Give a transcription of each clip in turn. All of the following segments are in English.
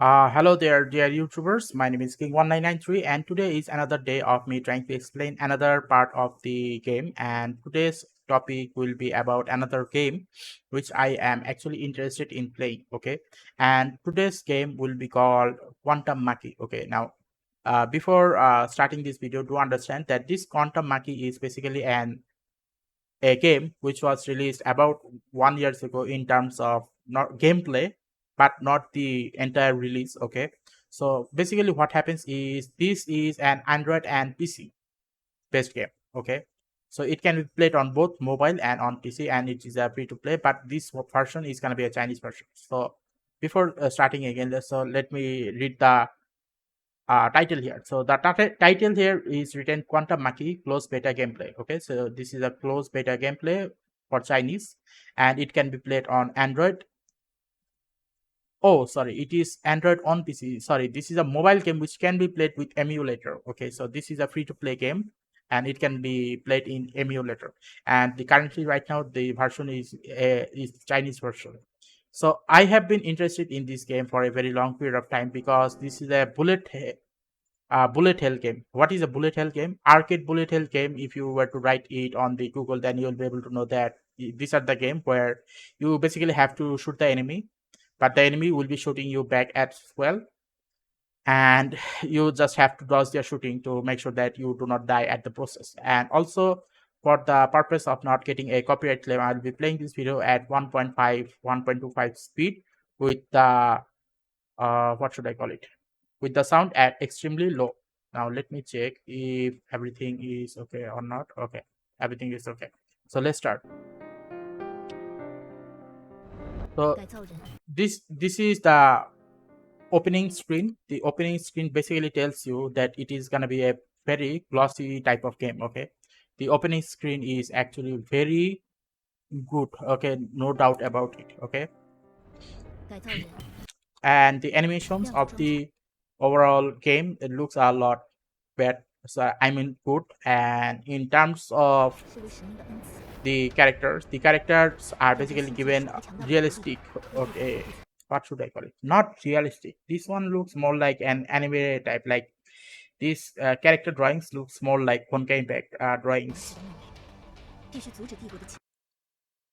Hello there, dear YouTubers. My name is King1993, and today is another day of me trying to explain another part of the game. And today's topic will be about another game which I am actually interested in playing. Okay, and today's game will be called Quantum Maki. Okay, now before starting this video, do understand that this Quantum Maki is basically a game which was released about 1 years ago in terms of not gameplay but not the entire release. Okay, so basically what happens is this is an Android and PC based game. Okay, so it can be played on both mobile and on PC, and it is a free to play, but this version is going to be a Chinese version. So before starting again, let me read the title here. So the title here is written Quantum Maki closed beta gameplay. Okay, so this is a closed beta gameplay for Chinese, and it can be played on Android. Oh, sorry, it is Android on PC. Sorry, this is a mobile game which can be played with emulator. Okay, so this is a free to play game, and it can be played in emulator. And currently right now the version is Chinese version. So I have been interested in this game for a very long period of time because this is a bullet hell game. What is a bullet hell game? Arcade bullet hell game. If you were to write it on the Google, then you'll be able to know that these are the game where you basically have to shoot the enemy, but the enemy will be shooting you back as well, and you just have to dodge their shooting to make sure that you do not die at the process. And also, for the purpose of not getting a copyright claim, I'll be playing this video at 1.5 1.25 speed with the what should I call it, with the sound at extremely low. Now let me check if everything is okay or not. Okay, everything is okay. So let's start. So this is the opening screen. The opening screen basically tells you that it is gonna be a very glossy type of game. Okay, the opening screen is actually very good. Okay, no doubt about it. Okay, and the animations of the overall game, it looks a lot better. So I mean good. And in terms of the characters are basically given realistic. Okay, what should I call it? Not realistic. This one looks more like an anime type. Like these character drawings looks more like Honkai Impact drawings.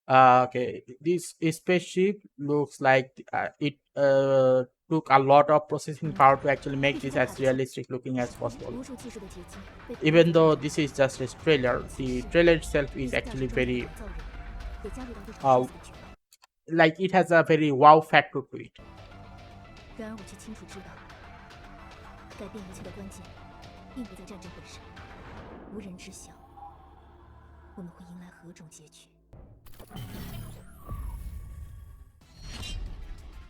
Okay, this spaceship looks like it took a lot of processing power to actually make this as realistic looking as possible. Even though this is just a trailer, the trailer itself is actually very uh, like it has a very wow factor to it.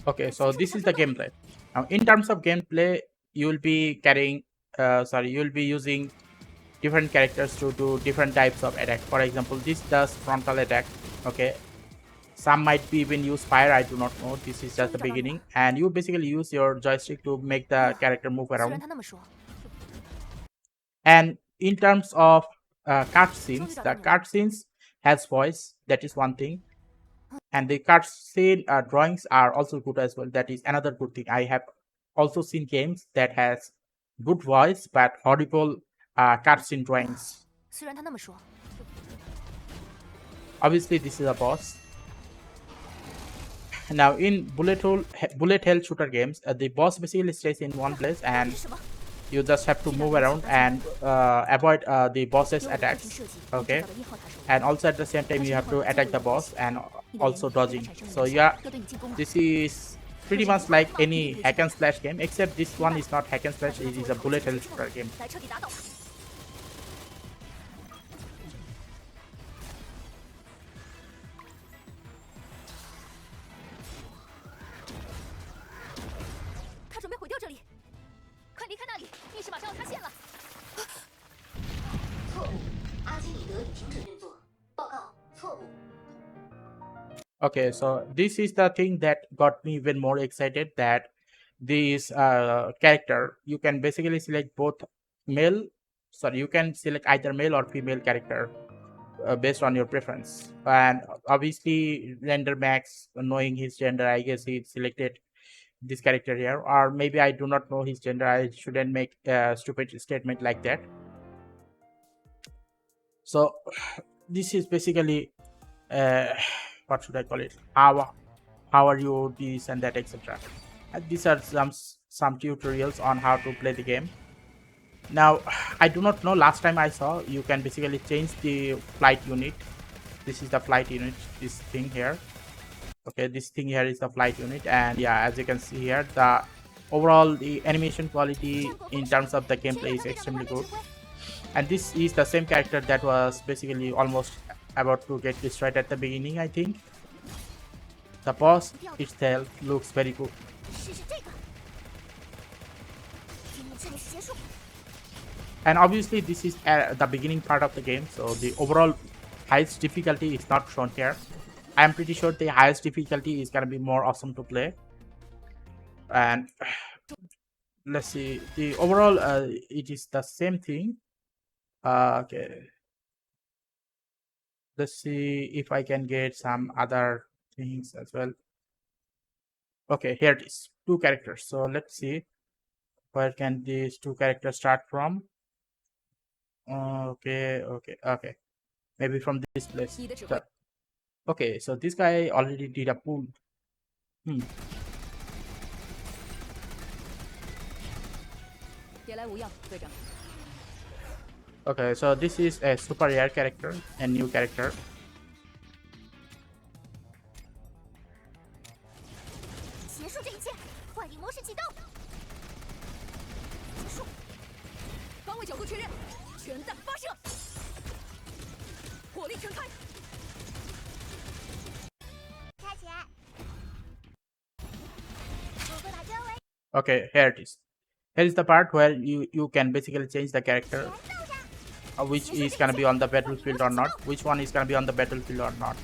Okay, so this is the gameplay. Now, in terms of gameplay, you will be carrying, you will be using different characters to do different types of attack. For example, this does frontal attack. Okay, some might be even use fire. I do not know. This is just the beginning, and you basically use your joystick to make the character move around. And in terms of cutscenes, the cutscenes has voice. That is one thing. And the cutscene drawings are also good as well. That is another good thing. I have also seen games that has good voice but horrible cutscene drawings. Obviously, this is a boss. Now, in bullet hell shooter games, the boss basically stays in one place, and you just have to move around and avoid the boss's attacks. Okay, and also at the same time you have to attack the boss and also dodging. So yeah, this is pretty much like any hack and slash game, except this one is not hack and slash. It is a bullet hell shooter game. Okay, so this is the thing that got me even more excited, that this character, you can basically select both male, you can select either male or female character based on your preference. And obviously render max, knowing his gender, I guess he selected this character here, or maybe I do not know his gender. I shouldn't make a stupid statement like that. So this is basically what should I call it? How are you, this and that, etc. And these are some tutorials on how to play the game. Now I do not know, last time I saw you can basically change the flight unit. This is the flight unit, this thing here. Okay, this thing here is the flight unit, and yeah, as you can see here, the overall the animation quality in terms of the gameplay is extremely good. And this is the same character that was basically almost about to get destroyed at the beginning, I think. The boss itself looks very good. And obviously this is the beginning part of the game, so the overall highest difficulty is not shown here. I am pretty sure the highest difficulty is gonna be more awesome to play. And let's see, the overall it is the same thing. Okay, let's see if I can get some other things as well. Okay, here it is, 2 characters. So let's see where can these 2 characters start from. Okay, maybe from this place. Okay, so this guy already did a pull. Okay, so this is a super rare character, a new character. Okay, here it is. Here is the part where you can basically change the character, which is gonna be on the battlefield or not, which one is gonna be on the battlefield or not.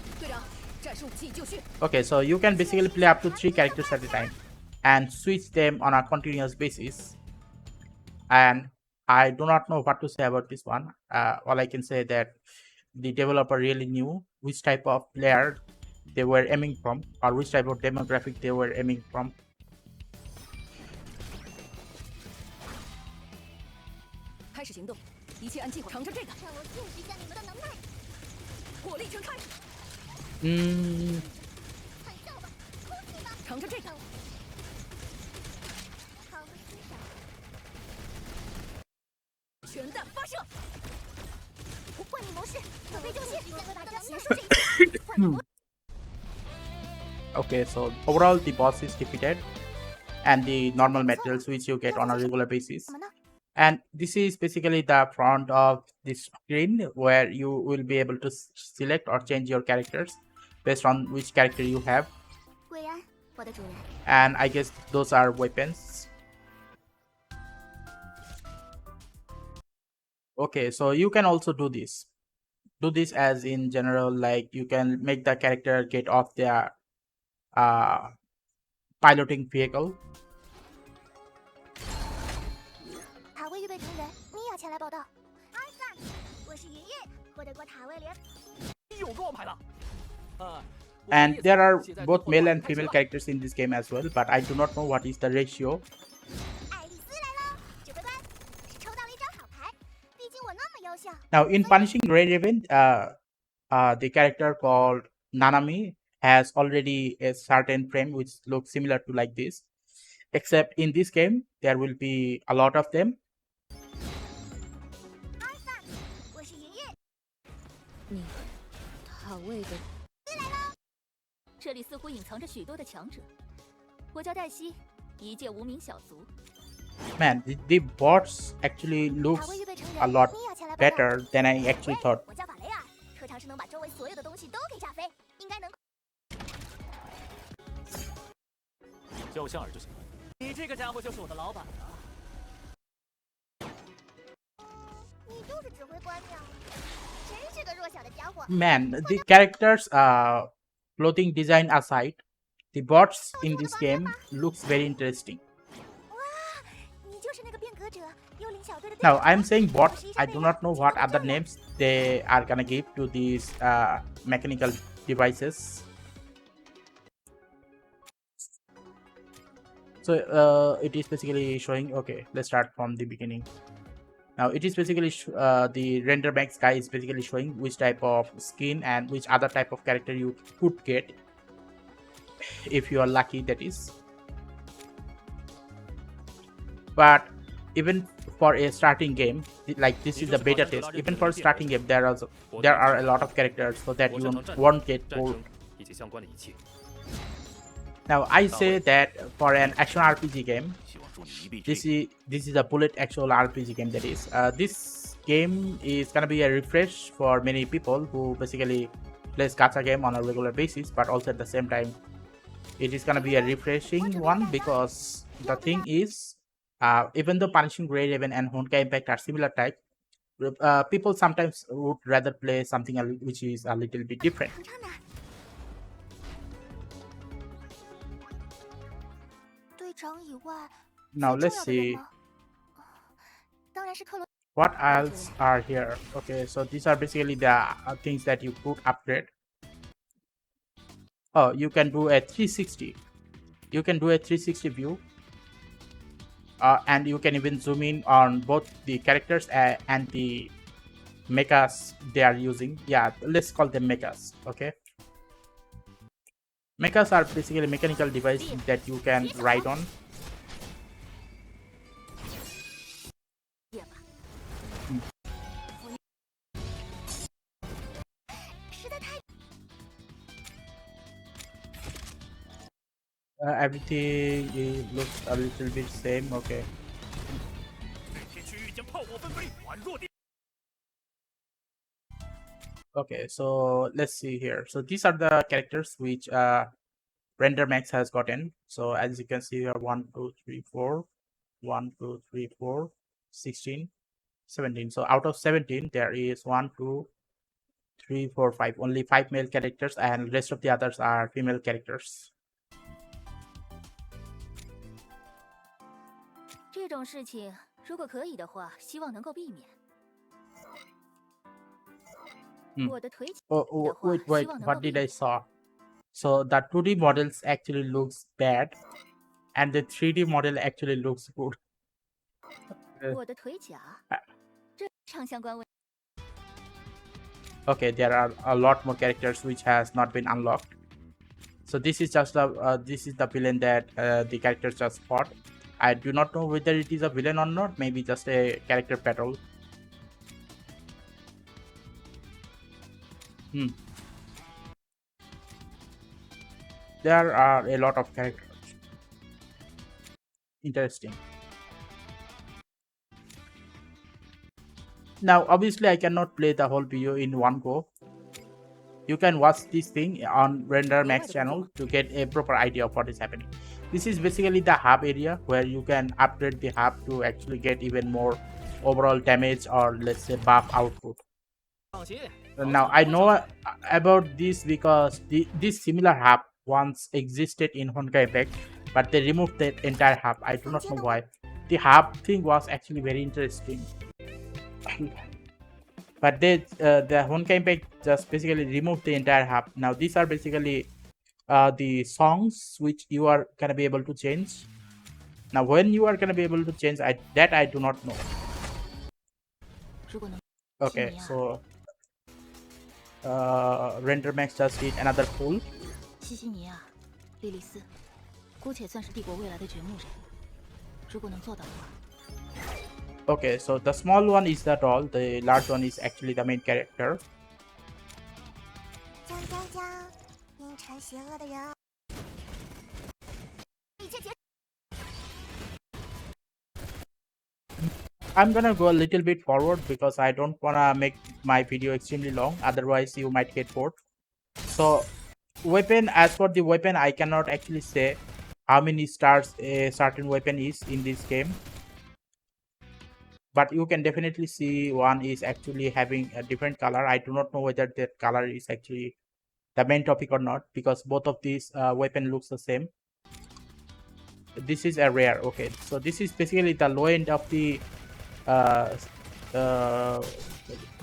Okay, so you can basically play up to 3 characters at a time and switch them on a continuous basis. And I do not know what to say about this one. All I can say that the developer really knew which type of player they were aiming from, or which type of demographic they were aiming from. Okay, so overall the boss is defeated, and the normal materials which you get on a regular basis. And this is basically the front of this screen where you will be able to select or change your characters based on which character you have. And I guess those are weapons. Okay, so you can also do this as in general, like you can make the character get off their piloting vehicle. And there are both male and female characters in this game as well, but I do not know what is the ratio. Now in Punishing Red Raven, the character called Nanami has already a certain frame which looks similar to like this, except in this game there will be a lot of them. Man, the bots actually looks a lot better than I actually thought. Man, the characters clothing design aside, the bots in this game looks very interesting. Now I'm saying bots, I do not know what other names they are gonna give to these mechanical devices. So it is basically showing. Okay, let's start from the beginning. Now it is basically the render max guy is basically showing which type of skin and which other type of character you could get if you are lucky, that is. But even for a starting game, like this is the beta test, even for starting game there are a lot of characters so that you won't get bored. Now I say that for an action RPG game, this is a bullet actual RPG game, that is. This game is gonna be a refresh for many people who basically plays gacha game on a regular basis, but also at the same time it is gonna be a refreshing one, because the thing is, even though Punishing Grey Raven and Honkai Impact are similar type, people sometimes would rather play something which is a little bit different. Now let's see what else are here. Okay, so these are basically the things that you could upgrade. Oh, you can do a 360. You can do a 360 view. And you can even zoom in on both the characters and the mechas they are using. Yeah, let's call them mechas. Okay, mechas are basically mechanical devices that you can ride on. Everything looks a little bit same. Okay. Okay, so let's see here. So these are the characters which Render Max has gotten. So as you can see here, 1 2 3 4 1 2 3 4 16 17. So out of 17 there is 1 2 3 4 5, only 5 male characters, and rest of the others are female characters. Oh, wait, what did I saw? So the 2D models actually looks bad, and the 3D model actually looks good. Okay, there are a lot more characters which has not been unlocked. So this is just this is the villain that the characters just fought. I do not know whether it is a villain or not. Maybe just a character battle. There are a lot of characters. Interesting. Now, obviously, I cannot play the whole video in one go. You can watch this thing on Render Max channel to get a proper idea of what is happening. This is basically the hub area where you can upgrade the hub to actually get even more overall damage, or let's say buff output. Now I know about this because this similar hub once existed in Honkai Impact, but they removed the entire hub. I do not know why. The hub thing was actually very interesting. But the Honkai Impact just basically removed the entire hub. Now these are basically the songs which you are gonna be able to change. Now when you are gonna be able to change, that I do not know. Okay, so Render Max just did another pull. Okay, so the small one is the doll, the large one is actually the main character. I'm gonna go a little bit forward because I don't wanna make my video extremely long, otherwise you might get bored. So weapon, as for the weapon, I cannot actually say how many stars a certain weapon is in this game, but you can definitely see one is actually having a different color. I do not know whether that color is actually the main topic or not, because both of these weapon looks the same. This is a rare. Okay, so this is basically the low end of the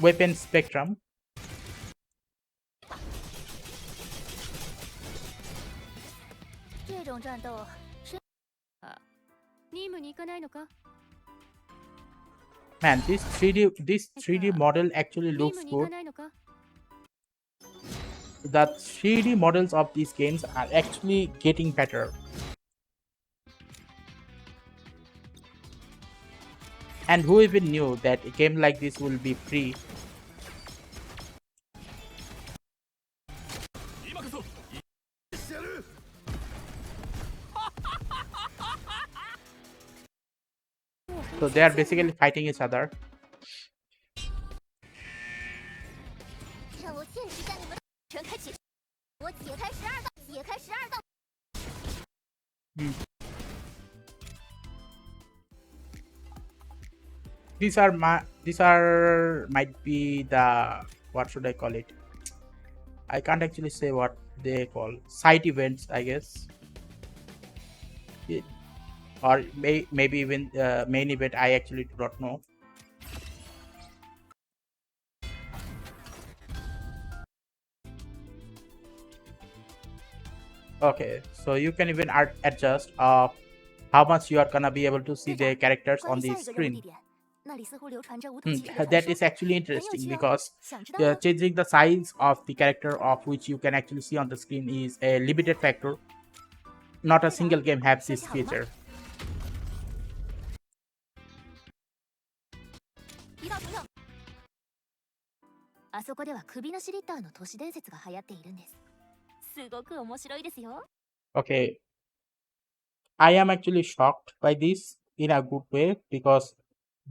weapon spectrum. Man, this 3D model actually looks good. The 3D models of these games are actually getting better. And who even knew that a game like this will be free? So they are basically fighting each other. These are might be the, what should I call it? I can't actually say what they call side events, I guess. Or maybe even main event. I actually do not know. Okay, so you can even adjust how much you are gonna be able to see the characters on the screen. That is actually interesting because changing the size of the character of which you can actually see on the screen is a limited factor. Not a single game has this feature. Okay, I am actually shocked by this in a good way because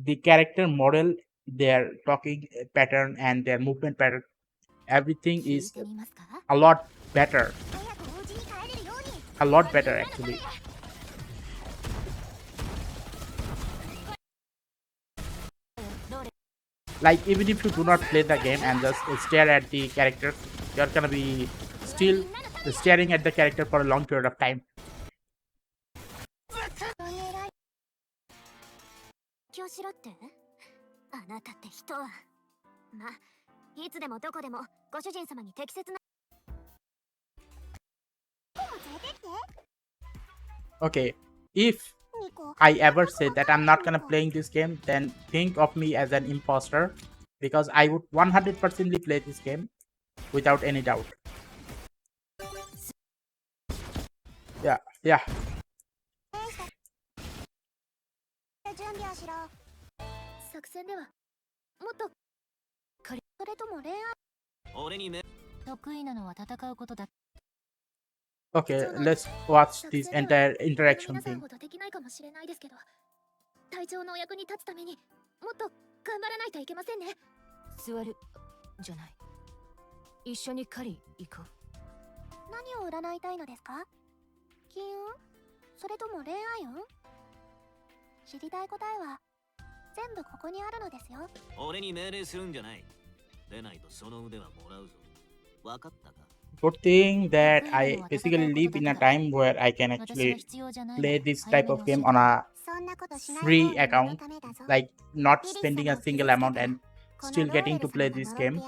the character model, their talking pattern and their movement pattern, everything is a lot better. A lot better actually. Like even if you do not play the game and just stare at the character, you're gonna be still staring at the character for a long period of time. Okay, if I ever say that I'm not gonna playing this game, then think of me as an imposter, because I would 100% play this game without any doubt. Yeah. Okay, let's watch this entire interaction thing. Good thing that I basically live in a time where I can actually play this type of game on a free account, like not spending a single amount and still getting to play this game.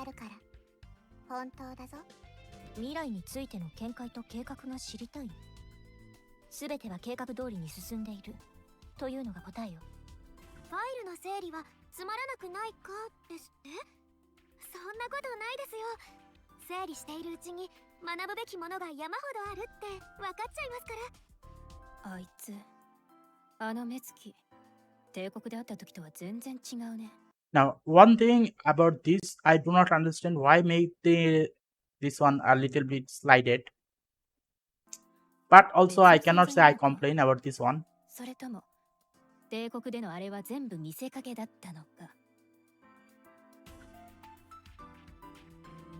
Now, one thing about this, I do not understand why make this one a little bit slided. But also, I cannot say I complain about this one.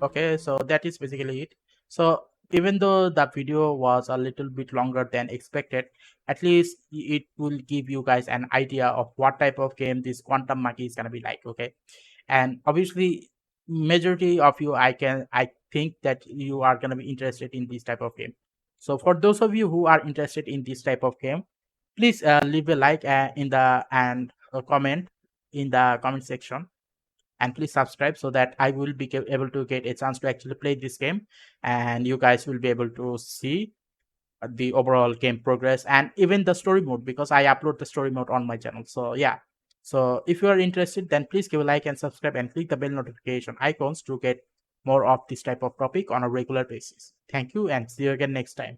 Okay, so that is basically it. So even though the video was a little bit longer than expected, at least it will give you guys an idea of what type of game this Quantum Maki is gonna be like. Okay, and obviously majority of you, I think that you are gonna be interested in this type of game. So for those of you who are interested in this type of game, please leave a like in the and a comment in the comment section, and please subscribe so that I will be able to get a chance to actually play this game, and you guys will be able to see the overall game progress and even the story mode, because I upload the story mode on my channel. So yeah, so if you are interested, then please give a like and subscribe and click the bell notification icons to get more of this type of topic on a regular basis. Thank you and see you again next time.